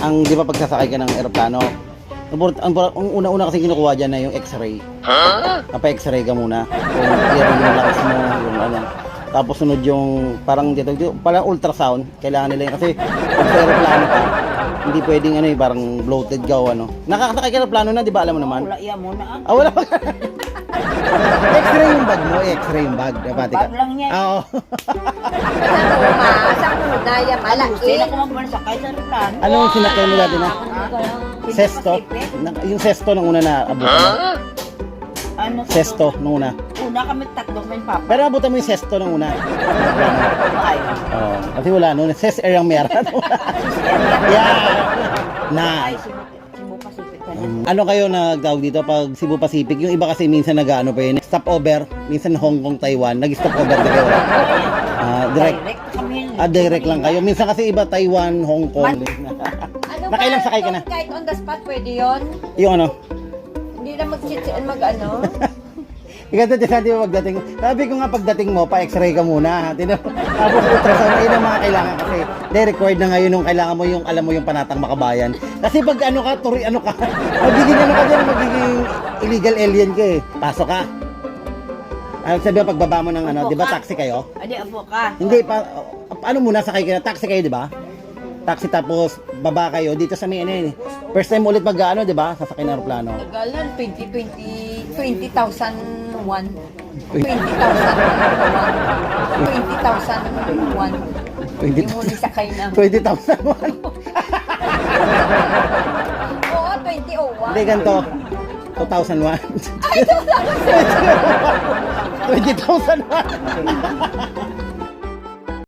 Ang di ba pagsasakay ka ng eroplano, ang una-una kasi kinukuha dyan na yung x-ray. Napa-x-ray ka muna. Kung clear yung lungs mo, yung ano. Tapos sunod yung parang dito, parang ultrasound. Kailangan nila yun kasi pag sa eroplano ka, hindi pwedeng ano eh, parang bloated ka o ano. Nakakasakay ka eroplano na, di ba alam mo naman? Wala iya muna. Wala pa. X-ray yung bag mo, x-ray yung bag. Bag lang yan. Oo. Saan mo daya malaki? Sila ko magmansakay sa plan. Ano yung sinakay mo dati na? Sesto? Yung sesto nung una na abutan mo? Ano? Sesto nung una. Una kami tatlo may papa. Pero abutan mo yung sesto nung una. Ay. Oo. Kasi wala nun. Ses air ang meron. Yeah. Na. Ay, Cebu Pacific ka na. Ano kayo nagtawag dito pag Cebu Pacific? Yung iba kasi minsan nag-ano pa yun. Stopover. Minsan Hong Kong, Taiwan. Nag-stopover na kayo. Direct. Direct kami. Direct lang kayo. Minsan kasi iba Taiwan, Hong Kong. Ano Nakailang sakay ka na? Kahit on the spot pwede yun? Yung ano? Hindi na mag-ano? Ikaw dati sabi mo pagdating. Sabi ko nga pagdating mo, pa-x-ray ka muna. Tapos ultrasound, yun ang mga kailangan kasi. They required na ngayon nung kailangan mo yung, alam mo yung panatang makabayan. Kasi pag ano ka, magiging ano ka dyan, magiging illegal alien ka eh. Pasok ka. Ano sabi mo pagbaba mo ng ano, di ba taxi kayo? Adi, apo ka. Hindi, ano muna sakay kayo? Taxi kayo, di ba? Taxi tapos baba kayo dito sa may ano eh. First time ulit mag-ano, di ba? Sasakay ng aeroplano. Tagalan, 20,001. 20,001. 20,000. Yung huli sakay ng... 20,000 Oo, 2001. Hindi, ganito. 2001. Ay, 20,001.